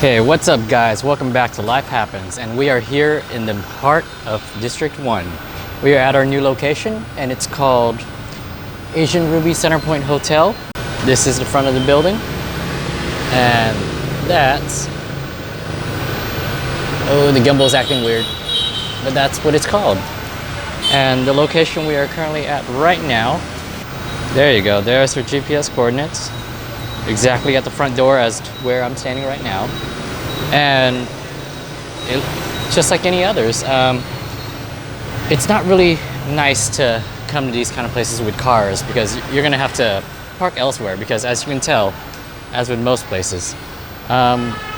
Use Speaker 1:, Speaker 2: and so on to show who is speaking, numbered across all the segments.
Speaker 1: Hey, what's up guys? Welcome back to Life Happens, and we are here in the heart of District 1. We are at our new location and it's called Asian Ruby Centerpoint Hotel. This is the front of the building and that's... Oh, the gimbal's acting weird, but that's what it's called. And the location we are currently at right now, there you go, there's our GPS coordinates. Exactly at the front door as where I'm standing right now. And just like any others, it's not really nice to come to these kind of places with cars because you're gonna have to park elsewhere, because as you can tell, as with most places,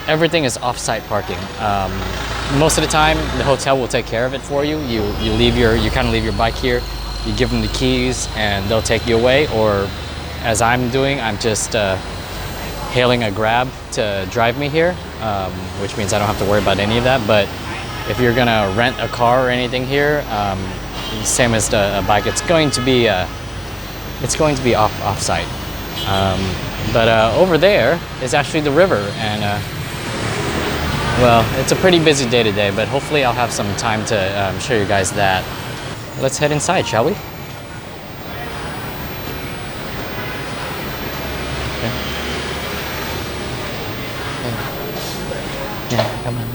Speaker 1: everything is off-site parking. Most of the time the hotel will take care of it for you. You kind of leave your bike here, you give them the keys and they'll take you away, or as I'm doing, I'm just hailing a Grab to drive me here, which means I don't have to worry about any of that. But if you're gonna rent a car or anything here, same as a bike, it's going to be off-site. But over there is actually the river, and well, it's a pretty busy day today, but hopefully I'll have some time to show you guys that. Let's head inside, shall we? Yeah, come on.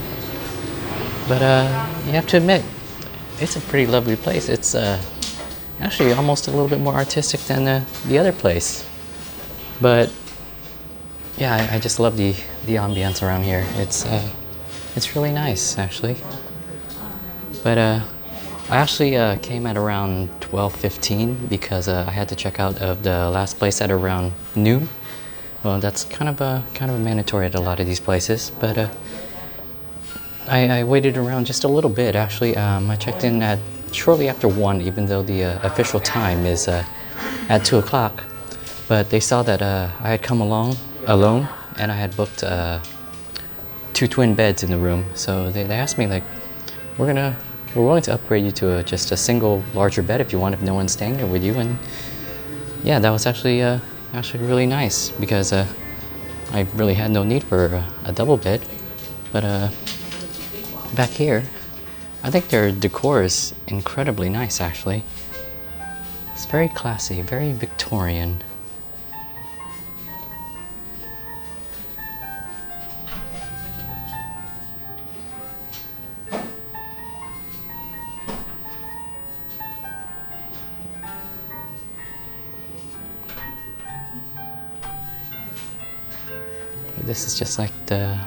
Speaker 1: But you have to admit, it's a pretty lovely place. It's actually almost a little bit more artistic than the other place. But yeah, I just love the ambience around here. It's really nice, actually. But I actually came at around 12:15 because I had to check out of the last place at around noon. Well, that's kind of mandatory at a lot of these places, but I waited around just a little bit. Actually, I checked in at shortly after 1, even though the official time is at 2 o'clock. But they saw that I had come along alone, and I had booked 2 twin beds in the room. So they asked me, like, we're willing to upgrade you to just a single larger bed if you want, if no one's staying there with you. And yeah, that was actually really nice, because I really had no need for a double bed. But back here, I think their decor is incredibly nice, actually. It's very classy, very Victorian. This is just like the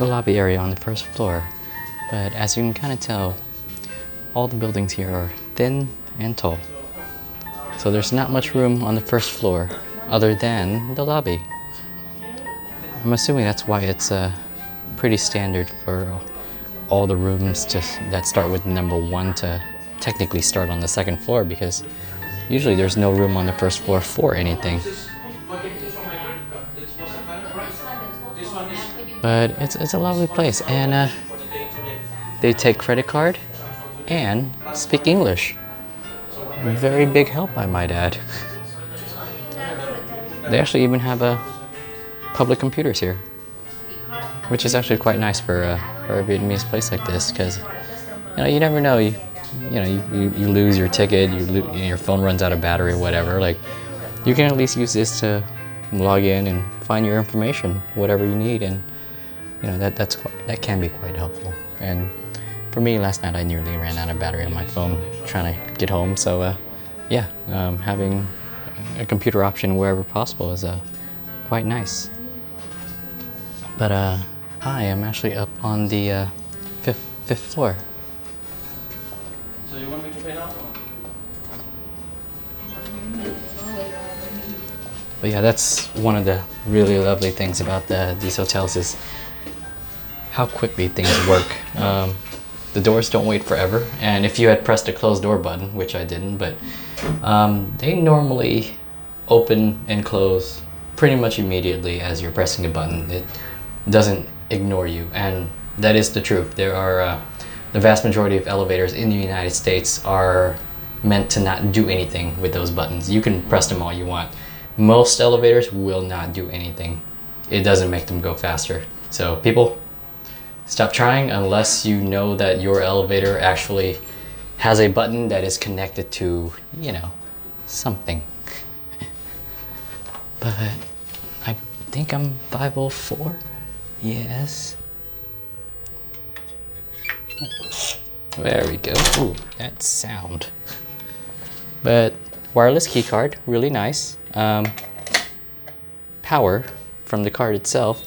Speaker 1: lobby area on the first floor. But as you can kind of tell, all the buildings here are thin and tall. So there's not much room on the first floor other than the lobby. I'm assuming that's why it's pretty standard for all the rooms that start with number 1 to technically start on the second floor, because usually there's no room on the first floor for anything. But it's a lovely place, and they take credit card and speak English. Very big help, I might add. They actually even have public computers here, which is actually quite nice for a Vietnamese place like this, because you never know. You lose your ticket, your phone runs out of battery or whatever. Like, you can at least use this to log in and find your information, whatever you need, and that can be quite helpful. And for me, last night I nearly ran out of battery on my phone trying to get home. So yeah, having a computer option wherever possible is quite nice. But hi, I'm actually up on the fifth floor.
Speaker 2: So you want me to pay now?
Speaker 1: But yeah, that's one of the really lovely things about these hotels, is how quickly things work. The doors don't wait forever, and if you had pressed a closed door button, which I didn't, but they normally open and close pretty much immediately as you're pressing a button. It doesn't ignore you, and that is the truth. There are the vast majority of elevators in the United States are meant to not do anything with those buttons. You can press them all you want. Most elevators will not do anything. It doesn't make them go faster. So people, stop trying unless you know that your elevator actually has a button that is connected to, you know, something. But I think I'm 504. Yes. There we go. Ooh, that sound. But wireless key card, really nice. Power from the card itself,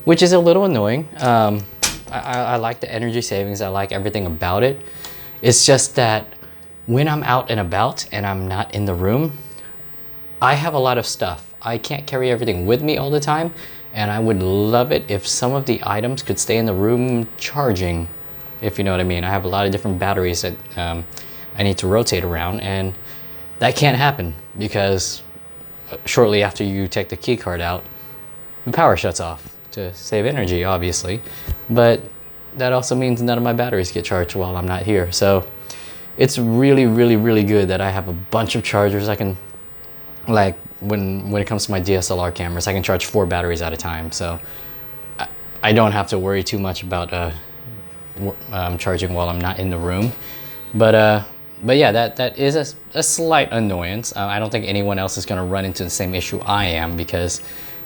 Speaker 1: which is a little annoying. I like the energy savings. I like everything about it. It's just that when I'm out and about and I'm not in the room, I have a lot of stuff. I can't carry everything with me all the time, and I would love it if some of the items could stay in the room charging, if you know what I mean. I have a lot of different batteries that I need to rotate around, and that can't happen because shortly after you take the key card out, the power shuts off to save energy, obviously. But that also means none of my batteries get charged while I'm not here. So it's really, really, really good that I have a bunch of chargers. I can, like, when it comes to my DSLR cameras, I can charge 4 batteries at a time. So I don't have to worry too much about charging while I'm not in the room. But yeah, that is a slight annoyance. I don't think anyone else is going to run into the same issue I am, because,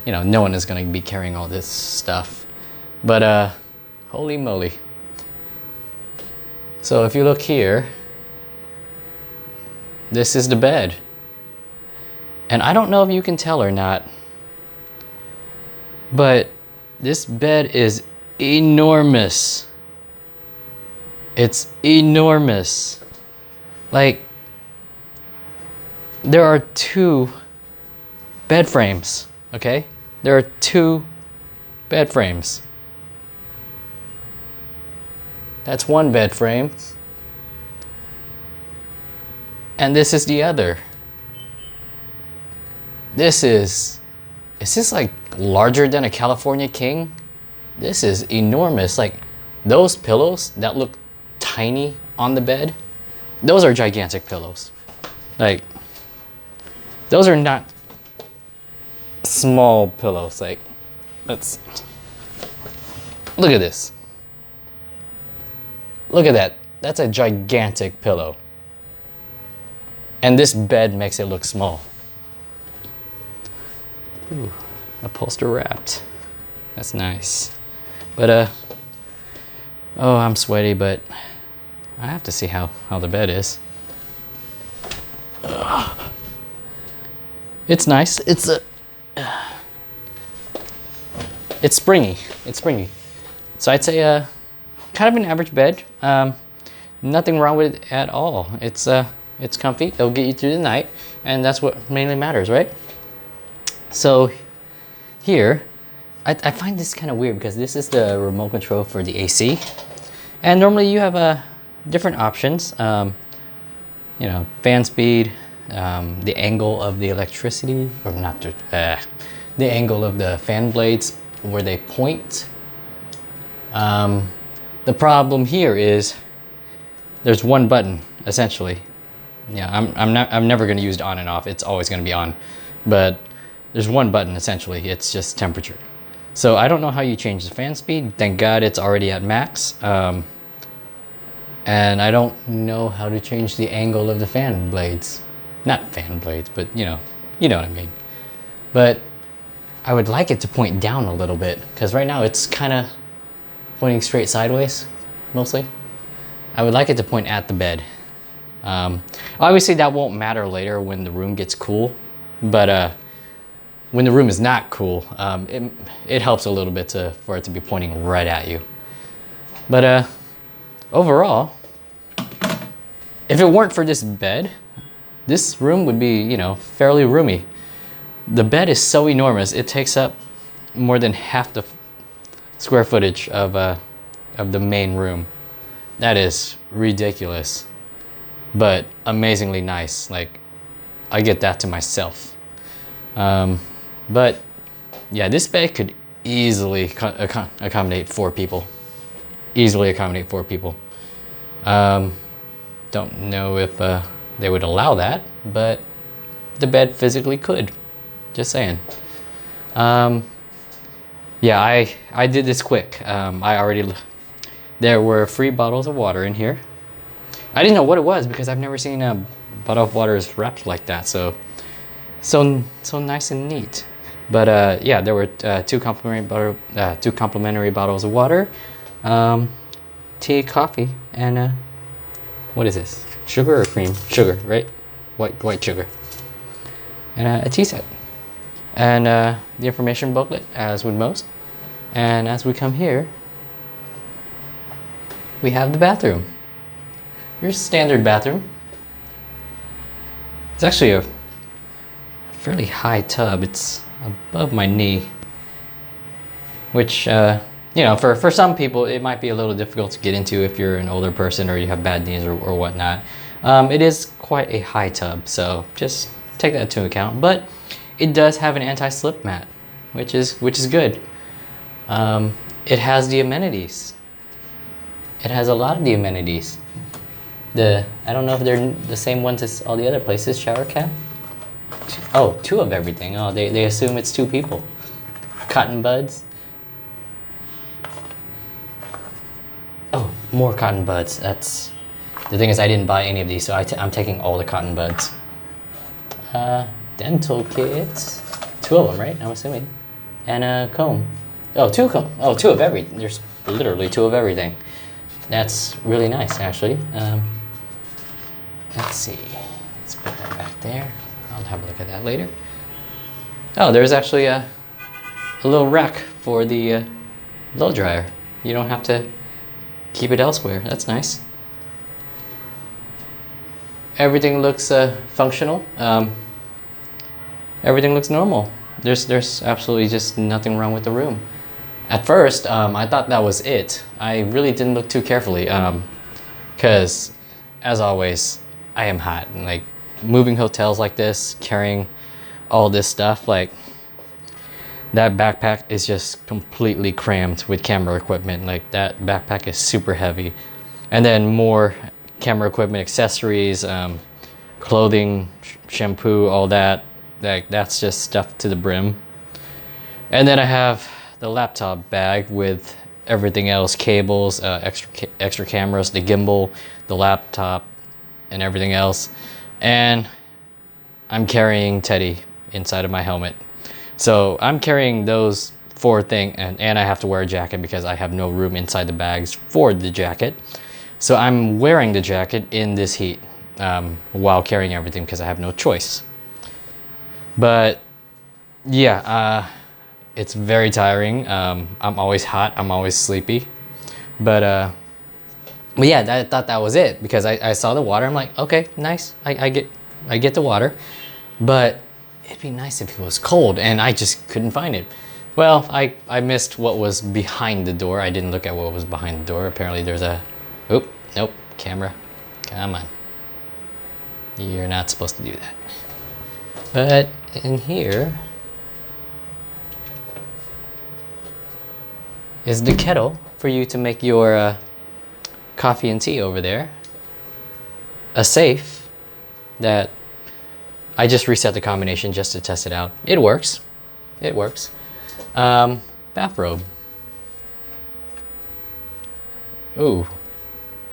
Speaker 1: you know, no one is going to be carrying all this stuff. But holy moly. So if you look here, this is the bed. And I don't know if you can tell or not, but this bed is enormous. It's enormous. Like, there are 2 bed frames, okay? There are 2 bed frames. That's one bed frame. And this is the other. Is this like larger than a California king? This is enormous. Like, those pillows that look tiny on the bed, those are gigantic pillows. Like, those are not small pillows. Like, let's look at this. Look at that. That's a gigantic pillow. And this bed makes it look small. Ooh, upholster wrapped. That's nice. But oh, I'm sweaty, but I have to see how the bed is. Ugh. It's nice. It's springy. It's springy. So I'd say kind of an average bed. Nothing wrong with it at all. It's comfy. It'll get you through the night, and that's what mainly matters, right? So here, I find this kind of weird because this is the remote control for the AC, and normally you have different options. You know, fan speed, the angle of the electricity, or not the angle of the fan blades where they point. The problem here is there's one button essentially. Yeah, I'm never going to use it on and off. It's always going to be on, but there's one button essentially. It's just temperature. So I don't know how you change the fan speed. Thank God it's already at max. And I don't know how to change the angle of the fan blades. Not fan blades, but you know what I mean. But I would like it to point down a little bit, because right now it's kind of pointing straight sideways, mostly. I would like it to point at the bed. Obviously that won't matter later when the room gets cool, but when the room is not cool, it helps a little bit for it to be pointing right at you. But overall, if it weren't for this bed, this room would be, you know, fairly roomy. The bed is so enormous, it takes up more than half the square footage of the main room. That is ridiculous, but amazingly nice. Like, I get that to myself. But yeah, this bed could easily accommodate 4 people. Easily accommodate 4 people. Don't know if they would allow that, but the bed physically could. Just saying. Yeah, I did this quick. There were 3 bottles of water in here. I didn't know what it was because I've never seen a bottle of water is wrapped like that. So nice and neat. But yeah, there were 2 complimentary bottles of water, tea, coffee, and what is this? Sugar or cream? Sugar, right? White sugar. And a tea set. And the information booklet, as with most. And as we come here, we have the bathroom. Your standard bathroom. It's actually a fairly high tub. It's above my knee, which you know, for some people it might be a little difficult to get into if you're an older person or you have bad knees or whatnot. It is quite a high tub, so just take that into account. But it does have an anti-slip mat, which is good. It has the amenities. It has a lot of the amenities. I don't know if they're the same ones as all the other places. Shower cap. Oh, 2 of everything. Oh, they assume it's 2 people. Cotton buds. Oh, more cotton buds. That's the thing is I didn't buy any of these, so I'm taking all the cotton buds. Dental kits. 2 of them, right? I'm assuming. And a comb. Oh, 2 comb. Oh, 2 of everything. There's literally 2 of everything. That's really nice, actually. Let's see. Let's put that back there. I'll have a look at that later. Oh, there's actually a little rack for the blow dryer. You don't have to keep it elsewhere. That's nice. Everything looks functional. Everything looks normal. There's absolutely just nothing wrong with the room. At first, I thought that was it. I really didn't look too carefully, because, as always, I am hot. And, like, moving hotels like this, carrying all this stuff, like, that backpack is just completely crammed with camera equipment. Like, that backpack is super heavy. And then more camera equipment, accessories, clothing, shampoo, all that. Like, that's just stuffed to the brim. And then I have the laptop bag with everything else, cables, extra cameras, the gimbal, the laptop, and everything else. And I'm carrying Teddy inside of my helmet. So I'm carrying those 4 things, and I have to wear a jacket because I have no room inside the bags for the jacket. So I'm wearing the jacket in this heat while carrying everything because I have no choice. But yeah, it's very tiring. I'm always hot. I'm always sleepy. But yeah, I thought that was it because I saw the water. I'm like, okay, nice. I get the water, but it'd be nice if it was cold, and I just couldn't find it. Well, I missed what was behind the door. I didn't look at what was behind the door. Apparently, there's a. Oop, nope, camera. Come on. You're not supposed to do that. But in here is the kettle for you to make your coffee and tea over there. A safe that I just reset the combination just to test it out. It works. It works. Bathrobe. Ooh,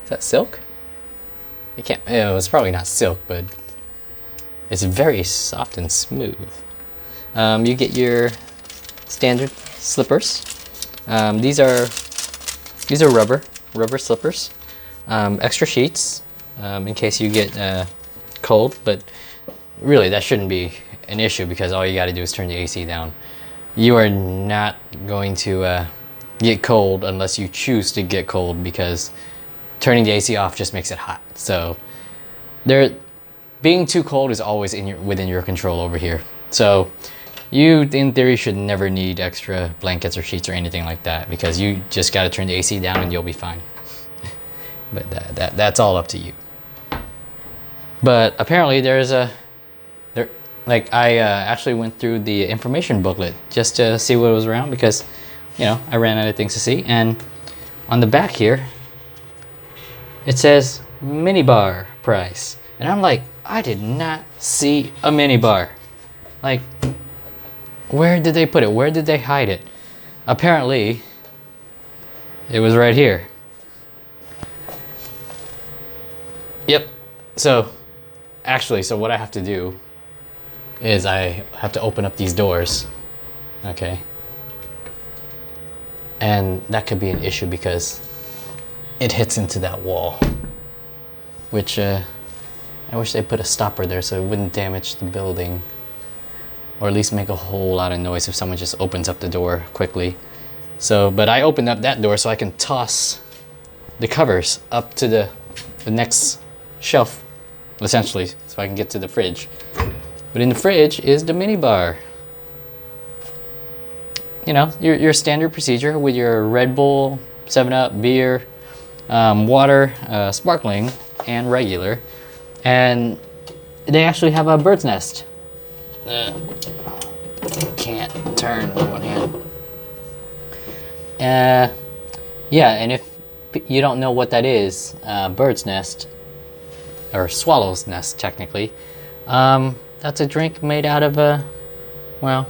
Speaker 1: is that silk? It can't. It's probably not silk, but it's very soft and smooth. You get your standard slippers. These are rubber slippers. Extra sheets in case you get cold, but really that shouldn't be an issue because all you got to do is turn the AC down. You are not going to get cold unless you choose to get cold because turning the AC off just makes it hot. So being too cold is always within your control over here. So you, in theory, should never need extra blankets or sheets or anything like that because you just got to turn the AC down and you'll be fine. But that's all up to you. But apparently I actually went through the information booklet just to see what was around because, you know, I ran out of things to see. And on the back here, it says minibar price. And I'm like, I did not see a minibar. Like, where did they put it? Where did they hide it? apparently it was right here. Yep. So actually, so what I have to do is I have to open up these doors. Okay. And that could be an issue because it hits into that wall, which I wish they put a stopper there so it wouldn't damage the building, or at least make a whole lot of noise if someone just opens up the door quickly. So, but I opened up that door so I can toss the covers up to the next shelf, essentially, so I can get to the fridge. But in the fridge is the mini bar. You know, your standard procedure with your Red Bull, 7-Up, beer, water, sparkling, and regular. And they actually have a bird's nest. Can't turn with one hand. Yeah, and if you don't know what that is, bird's nest, or swallow's nest technically, that's a drink made out of well,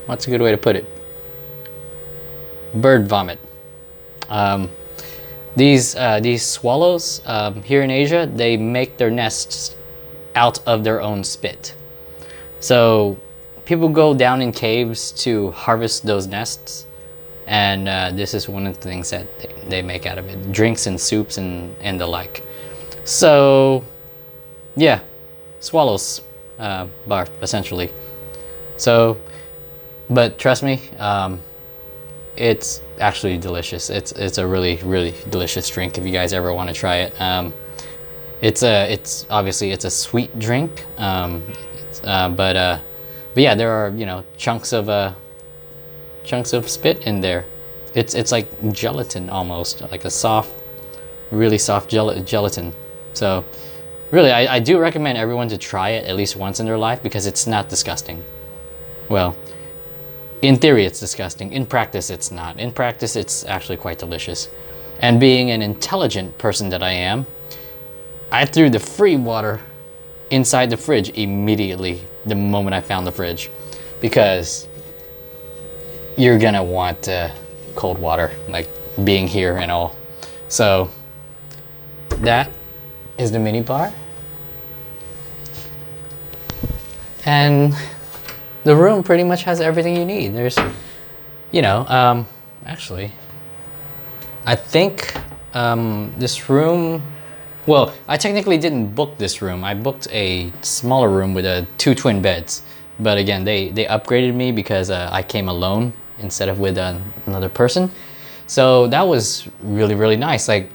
Speaker 1: what's a good way to put it? Bird vomit. These swallows here in Asia, they make their nests out of their own spit. So people go down in caves to harvest those nests, and this is one of the things that they make out of it: drinks and soups and the like. So yeah, swallows bar essentially. So, but trust me, it's actually delicious. It's a really delicious drink if you guys ever want to try it. It's obviously it's a sweet drink, but yeah, there are, you know, chunks of spit in there. It's like gelatin almost, like a soft, really soft gelatin. So really, I do recommend everyone to try it at least once in their life because it's not disgusting. Well, in theory it's disgusting. In practice it's not. In practice it's actually quite delicious. And being an intelligent person that I am, I threw the free water inside the fridge immediately the moment I found the fridge, because you're gonna want cold water, like being here and all. So that is the mini bar, and the room pretty much has everything you need. There's, you know, actually, I think this room, well, I technically didn't book this room. I booked a smaller room with 2 twin beds. But again, they upgraded me because I came alone instead of with another person. So that was really nice. Like,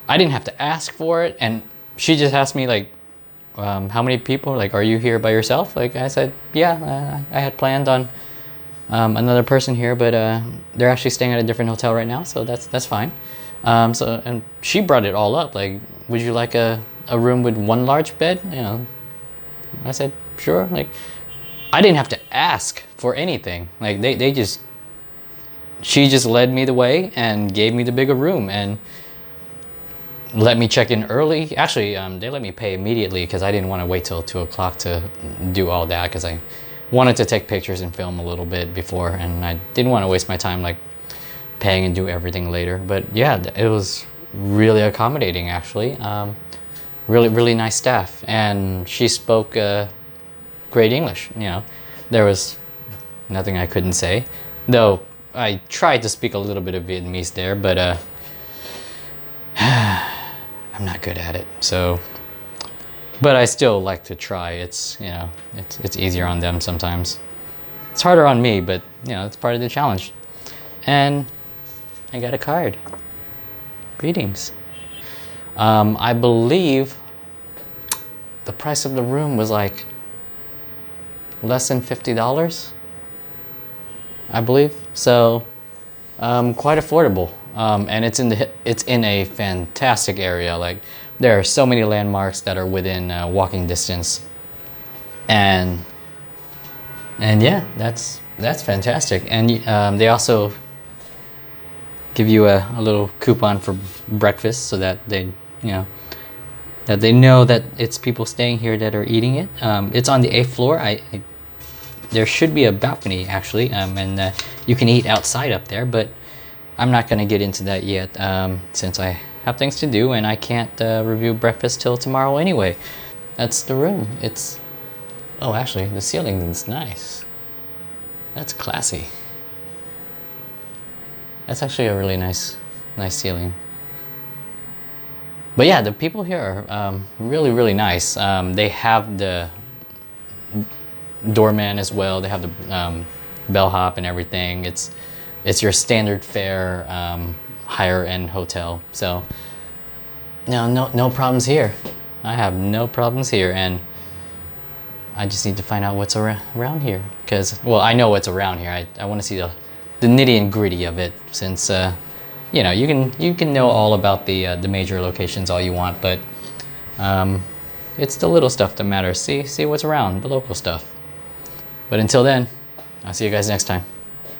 Speaker 1: I didn't have to ask for it, and she just asked me like, how many people, like, are you here by yourself? Like, I said, yeah, I had planned on another person here, but they're actually staying at a different hotel right now, so that's fine. So, and she brought it all up, like, would you like a room with 1 large bed? You know, I said, sure. Like, I didn't have to ask for anything. Like, she just led me the way and gave me the bigger room and let me check in early. Actually, they let me pay immediately because I didn't want to wait till 2 o'clock to do all that, because I wanted to take pictures and film a little bit before, and I didn't want to waste my time like paying and do everything later. But yeah, it was really accommodating actually. Really nice staff, and she spoke great English. You know, there was nothing I couldn't say, though I tried to speak a little bit of Vietnamese there, but I'm not good at it. So, but I still like to try. It's, you know, it's easier on them sometimes. It's harder on me, but you know, it's part of the challenge. And I got a card. Greetings. I believe the price of the room was like less than $50, I believe. So quite affordable. And it's in a fantastic area. Like, there are so many landmarks that are within walking distance, and yeah, that's fantastic. And they also give you a little coupon for breakfast, so that they know that it's people staying here that are eating it. It's on the 8th floor. I there should be a balcony actually, and you can eat outside up there, but I'm not gonna get into that yet since I have things to do and I can't review breakfast till tomorrow anyway. That's the room. It's, oh, actually the ceiling is nice. That's classy. That's actually a really nice ceiling. But yeah, the people here are really, really nice. They have the doorman as well. They have the bellhop and everything. It's your standard fare higher end hotel. So no problems here. I have no problems here, and I just need to find out what's around here. Because, well, I know what's around here. I want to see the nitty and gritty of it, since you know, you can know all about the major locations all you want, but it's the little stuff that matters. See what's around, the local stuff. But until then, I'll see you guys next time.